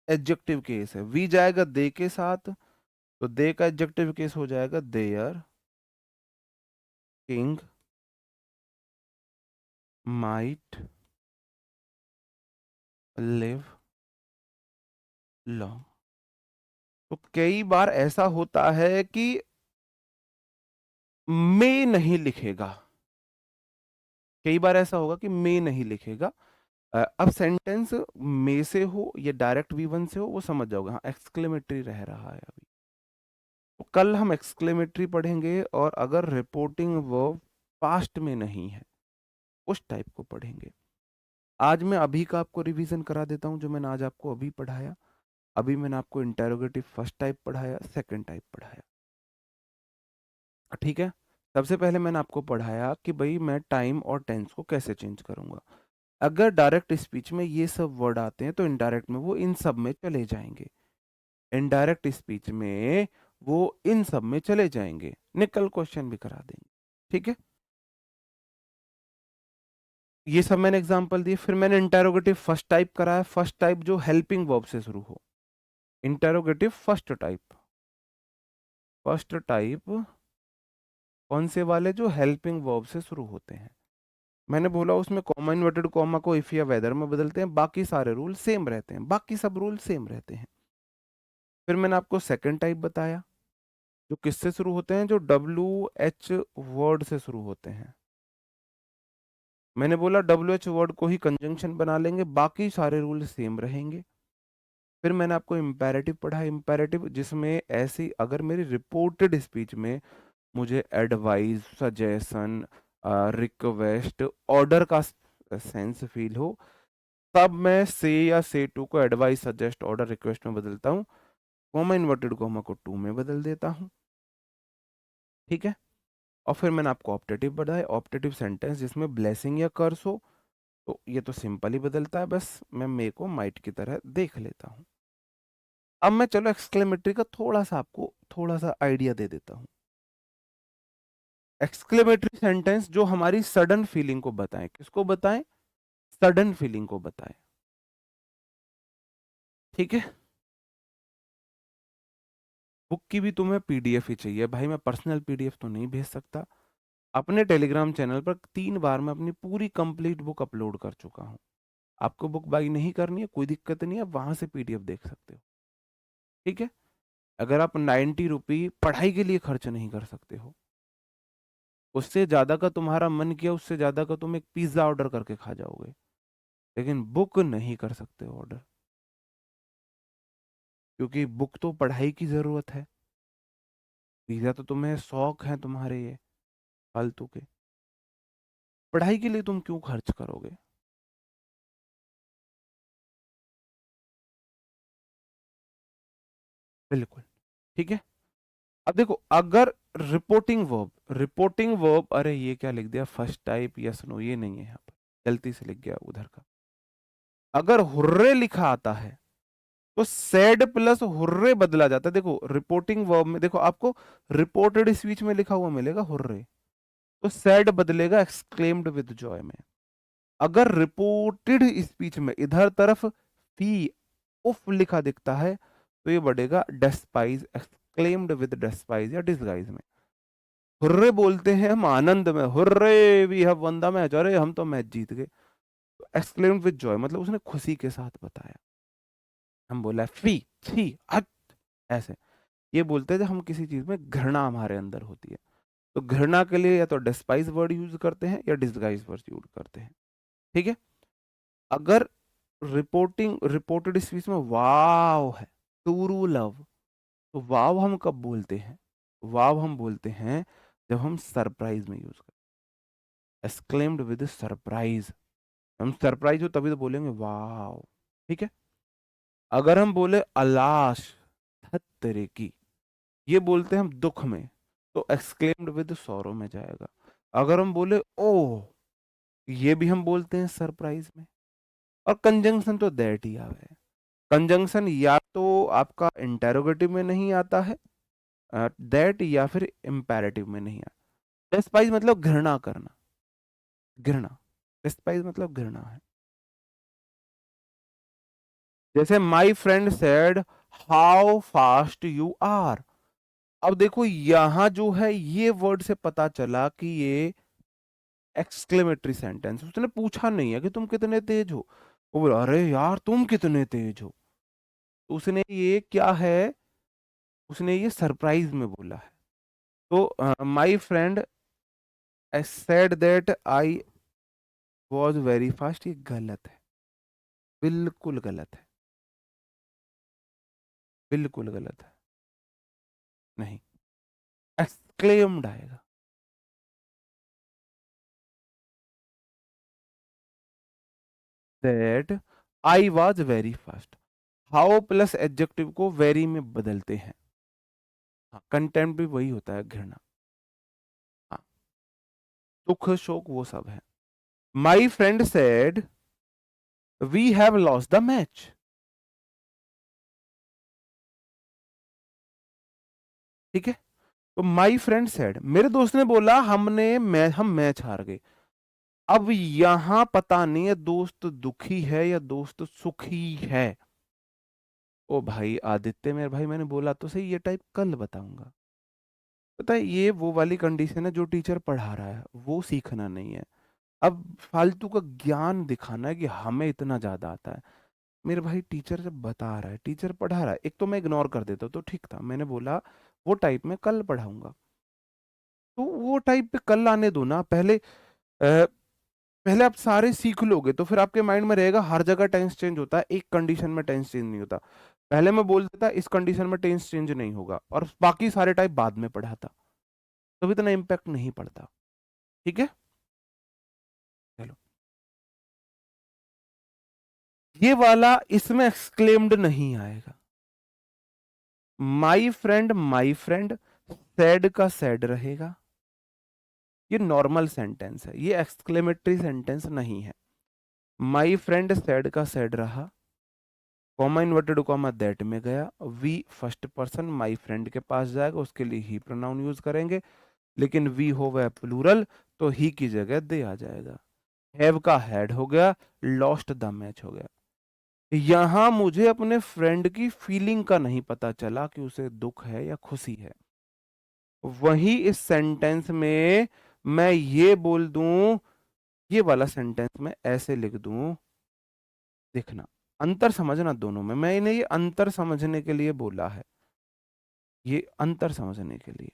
एडजेक्टिव केस है, वी जाएगा दे के साथ, तो दे का एडजेक्टिव केस हो जाएगा there king might live long. तो कई बार ऐसा होता है कि मे नहीं लिखेगा, कई बार ऐसा होगा कि मे नहीं लिखेगा। अब सेंटेंस मे से हो या डायरेक्ट वी वन से हो वो समझ जाओगे, हाँ एक्सक्लेमेटरी रह रहा है अभी। तो कल हम एक्सक्लेमेटरी पढ़ेंगे, और अगर रिपोर्टिंग वर्ब पास्ट में नहीं है उस टाइप को पढ़ेंगे। आज मैं अभी का आपको रिवीजन करा देता हूं जो मैंने आज आपको अभी पढ़ाया। अभी मैंने आपको इंटेरोगेटिव फर्स्ट टाइप पढ़ाया, सेकंड टाइप पढ़ाया, ठीक है। सबसे पहले मैंने आपको पढ़ाया कि भाई मैं टाइम और टेंस को कैसे चेंज करूंगा। अगर डायरेक्ट स्पीच में ये सब वर्ड आते हैं तो इनडायरेक्ट में वो इन सब में चले जाएंगे, इनडायरेक्ट स्पीच में वो इन सब में चले जाएंगे। निकल क्वेश्चन भी करा देंगे, ठीक है। ये सब मैंने एग्जांपल दिए। फिर मैंने इंटेरोगेटिव फर्स्ट टाइप कराया, फर्स्ट टाइप जो हेल्पिंग वर्ब से शुरू हो, interrogative first type. First type कौन से वाले? जो हेल्पिंग वर्ब से शुरू होते हैं। मैंने बोला उसमें कॉमा इन्वर्टेड कॉमा को इफ या वेदर में बदलते हैं, बाकी सारे रूल सेम रहते हैं, बाकी सब रूल सेम रहते हैं। फिर मैंने आपको सेकंड टाइप बताया जो किससे शुरू होते हैं, जो डब्ल्यू एच वर्ड से शुरू होते हैं। मैंने बोला डब्ल्यू एच वर्ड को ही कंजंक्शन बना लेंगे, बाकी सारे रूल सेम रहेंगे। फिर मैंने आपको इम्पेरेटिव पढ़ा, इम्पेरेटिव जिसमें ऐसी अगर मेरी रिपोर्टेड स्पीच में मुझे एडवाइस, सजेशन, रिक्वेस्ट, ऑर्डर का सेंस फील हो, तब मैं से या से टू को एडवाइस, सजेस्ट, ऑर्डर, रिक्वेस्ट में बदलता हूँ। कॉमा इन्वर्टेड कॉमा को टू में बदल देता हूँ, ठीक है। और फिर मैंने आपको ऑप्टेटिव बताया, ऑप्टेटिव सेंटेंस जिसमें ब्लेसिंग या कर्स हो, तो ये तो सिंपल ही बदलता है, बस मैं मे को माइट की तरह देख लेता हूँ। अब मैं चलो एक्सक्लेमेटरी का थोड़ा सा आपको थोड़ा सा आइडिया दे देता हूँ। एक्सक्लेमेटरी सेंटेंस जो हमारी सडन फीलिंग को बताएं, किसको बताएं? सडन फीलिंग को बताएं, ठीक है। बुक की भी तुम्हें पीडीएफ ही चाहिए भाई, मैं पर्सनल पीडीएफ तो नहीं भेज सकता। अपने टेलीग्राम चैनल पर 3 बार मैं अपनी पूरी कंप्लीट बुक अपलोड कर चुका हूँ। आपको बुक बाई नहीं करनी है कोई दिक्कत नहीं है, वहां से पीडीएफ देख सकते हो, ठीक है। अगर आप 90 रुपी पढ़ाई के लिए खर्च नहीं कर सकते हो, उससे ज्यादा का तुम्हारा मन किया, उससे ज्यादा का तुम एक पिज्जा ऑर्डर करके खा जाओगे, लेकिन बुक नहीं कर सकते ऑर्डर, क्योंकि बुक तो पढ़ाई की जरूरत है। पिज्जा तो तुम्हें शौक है तुम्हारे ये फालतू के, पढ़ाई के लिए तुम क्यों खर्च करोगे? बिल्कुल, ठीक है। अब देखो अगर रिपोर्टिंग वर्ब, अरे ये क्या लिख दिया, फर्स्ट टाइप यस नो, ये नहीं है यहाँ पर, गलती से लिख गया उधर का। अगर हुर्रे लिखा आता है तो सैड प्लस हुर्रे बदला जाता है। देखो रिपोर्टिंग वर्ब में देखो आपको रिपोर्टेड स्पीच में लिखा हुआ मिलेगा हुर्रे, तो सैड बदलेगा एक्सक्लेम्ड विद जॉय में। अगर रिपोर्टेड स्पीच में इधर तरफ फी उफ लिखा दिखता है तो ये बढ़ेगा डेस्पाइज, एक्सक्लेम्ड विद डेस्पाइज या डिसगाइज में। हुर्रे बोलते हैं हम आनंद में, hurray we have won the match, अरे हम तो मैच जीत गए। एक्सक्लेम्ड विद जॉय मतलब उसने खुशी के साथ बताया। हम बोला फी छी हट, ऐसे ये बोलते हैं जब हम किसी चीज में घृणा हमारे अंदर होती है, तो घृणा के लिए या तो डिस्पाइज वर्ड यूज करते हैं या डिसगाइज वर्ड यूज करते हैं, ठीक है। अगर रिपोर्टेड स्पीच में वाव है, टू लव, तो वाव हम कब बोलते हैं? वाव हम बोलते हैं जब हम सरप्राइज में यूज करते हैं, एक्सक्लेम्ड विद सरप्राइज। हम सरप्राइज हो तभी तो बोलेंगे वाव, ठीक है। अगर हम बोले अलाश धत तेरे की, ये बोलते हैं हम दुख में, तो एक्सक्लेम्ड विद सॉरो में जाएगा। अगर हम बोले ओह, ये भी हम बोलते हैं सरप्राइज में। और कंजंक्शन तो दैट ही आवे है। कंजंक्शन या तो आपका इंटेरोगेटिव में नहीं आता है दैट, या फिर इंपेरेटिव में नहीं आता। डिस्पाइज मतलब घृणा करना, घृणा, डिस्पाइज मतलब घृणा है। जैसे my friend said how fast you are, अब देखो यहां जो है ये वर्ड से पता चला कि ये एक्सक्लेमेटरी सेंटेंस, उसने पूछा नहीं है कि तुम कितने तेज हो, वो बोला अरे यार तुम कितने तेज हो। तो उसने ये क्या है, उसने ये सरप्राइज में बोला है। तो माई friend said that I was very fast, ये गलत है, बिल्कुल गलत है, बिल्कुल गलत है, नहीं, एक्सक्लेम्ड आएगा। That I was very fast, how plus adjective को वेरी में बदलते हैं। हाँ, कंटेम्प्ट भी वही होता है, घृणा। हाँ, दुख शोक वो सब है। My friend said we have lost the match, ठीक है। तो माई फ्रेंड सेड, मेरे दोस्त ने बोला हम मैच हार गए। अब यहां पता नहीं है दोस्त दुखी है या दोस्त सुखी है। ओ भाई आदित्य, मेरे भाई मैंने बोला तो सही, ये टाइप कल बताऊंगा। पता है ये वो वाली कंडीशन है, जो टीचर पढ़ा रहा है वो सीखना नहीं है, अब फालतू का ज्ञान दिखाना है कि हमें इतना ज्यादा आता है। मेरे भाई टीचर जब बता रहा है, टीचर पढ़ा रहा है, एक तो मैं इग्नोर कर देता तो ठीक था, मैंने बोला वो टाइप में कल पढ़ाऊंगा। तो वो टाइप पे कल आने दो ना, पहले आप सारे सीख लोगे तो फिर आपके माइंड में रहेगा हर जगह टेंस चेंज होता है, एक कंडीशन में टेंस चेंज नहीं होता। पहले मैं बोल देता इस कंडीशन में टेंस चेंज नहीं होगा, और बाकी सारे टाइप बाद में पढ़ाता, तब इतना इम्पैक्ट नहीं पड़ता। ठीक है, चलो, ये वाला इसमें एक्सक्लेम्ड नहीं आएगा। माई फ्रेंड सैड का सैड रहेगा, ये नॉर्मल सेंटेंस है, ये एक्सक्लेमेटरी सेंटेंस नहीं है। माई फ्रेंड सैड का सैड रहा, कॉमा इन्वर्टेड कॉमा दैट में गया, we first person my friend के पास जाएगा, उसके लिए ही प्रोनाउन यूज करेंगे, लेकिन वी हो वह प्लूरल, तो ही की जगह दे आ जाएगा। हैव का हैड हो गया, लॉस्ट द मैच हो गया। यहां मुझे अपने फ्रेंड की फीलिंग का नहीं पता चला कि उसे दुख है या खुशी है। वही इस सेंटेंस में मैं ये बोल दूं, ये वाला सेंटेंस में ऐसे लिख दूं, देखना अंतर समझना दोनों में, मैंने ये अंतर समझने के लिए बोला है, ये अंतर समझने के लिए।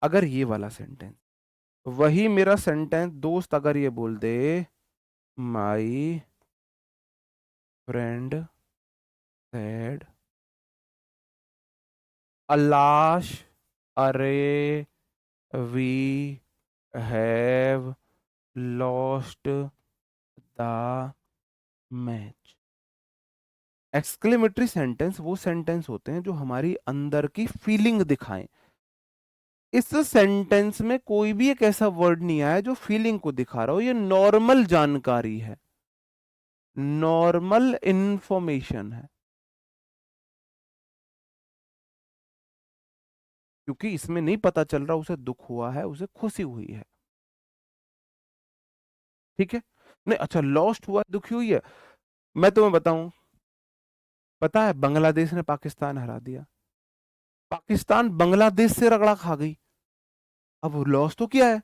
अगर ये वाला सेंटेंस, वही मेरा सेंटेंस दोस्त अगर ये बोल दे, माई फ्रेंड सेड अलाश अरे we have lost the match. Exclamatory sentence वो सेंटेंस होते हैं जो हमारी अंदर की फीलिंग दिखाएं। इस सेंटेंस में कोई भी एक ऐसा वर्ड नहीं आया जो फीलिंग को दिखा रहा हो, ये नॉर्मल जानकारी है, नॉर्मल इंफॉर्मेशन है, क्योंकि इसमें नहीं पता चल रहा उसे दुख हुआ है, उसे खुशी हुई है। ठीक है, नहीं अच्छा लॉस्ट हुआ दुखी हुई है। मैं तुम्हें बताऊं, पता है बांग्लादेश ने पाकिस्तान हरा दिया, पाकिस्तान बांग्लादेश से रगड़ा खा गई, अब लॉस तो क्या है,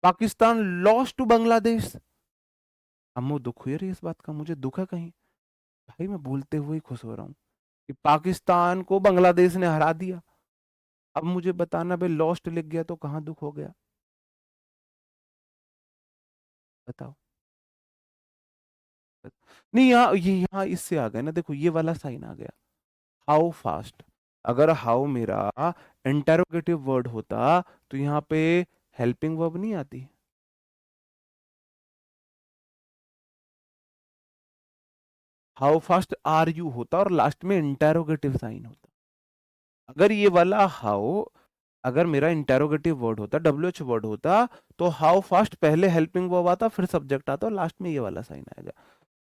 पाकिस्तान लॉस टू बांग्लादेश। अब मुझे दुख हुई रही इस बात का, मुझे दुख है कहीं, भाई मैं बोलते हुए ही खुश हो रहा हूँ कि पाकिस्तान को बांग्लादेश ने हरा दिया। अब मुझे बताना भाई लॉस्ट लिख गया तो कहाँ दुख हो गया, बताओ। नहीं यहाँ ये यहाँ इससे आ गया ना, देखो ये वाला साइन आ गया, हाउ फास्ट। अगर हाउ मेरा इंटेरोगेटिव वर्ड होता तो यहाँ पे हेल्पिंग वर्ब नहीं आती, हाउ फास्ट आर यू होता और लास्ट में इंटेरोगेटिव साइन होता। अगर ये वाला हाउ, अगर मेरा इंटेरोगेटिव वर्ड होता, डब्ल्यू एच वर्ड होता, तो हाउ फास्ट पहले हेल्पिंग वर्ब आता, फिर सब्जेक्ट आता और लास्ट में ये वाला साइन आएगा।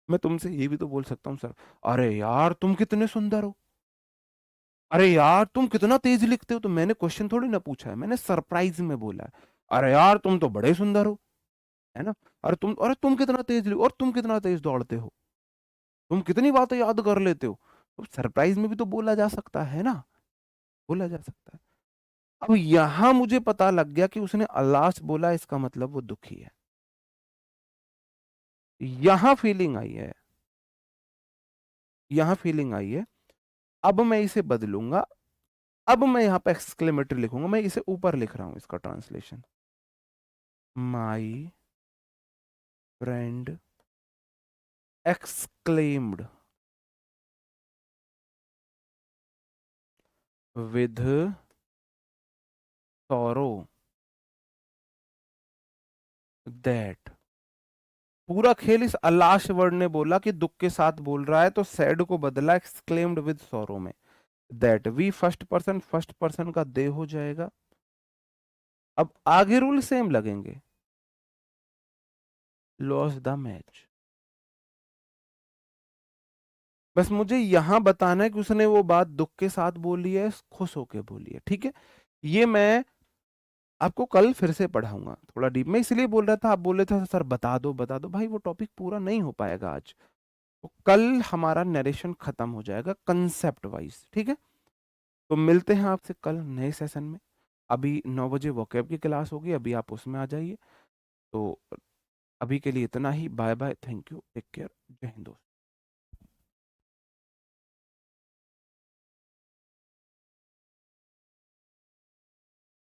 मैं तुमसे ये भी तो बोल सकता हूँ सर, अरे यार तुम कितने सुंदर हो, अरे यार तुम कितना तेज लिखते हो, तो मैंने क्वेश्चन थोड़ी ना पूछा है, मैंने सरप्राइज में बोला है, अरे यार तुम तो बड़े सुंदर हो, है ना। अरे तुम कितना तेज लिखो, और तुम कितना तेज दौड़ते हो, तुम कितनी बातें याद कर लेते हो, तो सरप्राइज में भी तो बोला जा सकता है ना। बोला जा सकता है। अब यहां मुझे पता लग गया कि उसने अल्लाह बोला, इसका मतलब वो दुखी है। यहां फीलिंग आई है, यहां फीलिंग आई है। अब मैं इसे बदलूंगा। अब मैं यहां पे एक्सक्लेमेटरी लिखूंगा, मैं इसे ऊपर लिख रहा हूं इसका translation. My friend exclaimed with sorrow that। पूरा खेल इस अलाश वर्ड ने बोला कि दुख के साथ बोल रहा है, तो सैड को बदला एक्सक्लेम्ड विद सॉरो में। दैट वी फर्स्ट पर्सन का दे हो जाएगा। अब आगे रूल सेम लगेंगे। Loss the match. बस मुझे यहां बताना है कि उसने वो बात दुख के साथ बोली है, खुश होके बोली है, ठीक है। ये मैं आपको कल फिर से पढ़ाऊंगा थोड़ा डीप। मैं इसलिए बोल रहा था, आप बोले थे सर बता दो भाई, वो टॉपिक पूरा नहीं हो पाएगा आज। तो कल हमारा नरेशन खत्म हो जाएगा कंसेप्ट वाइज, ठीक है। तो मिलते हैं आपसे कल नए सेशन में। अभी 9 बजे वोकैब की क्लास होगी, अभी आप उसमें आ जाइए। तो अभी के लिए इतना ही। Bye bye, thank you, take care, जय हिंद दोस्तों।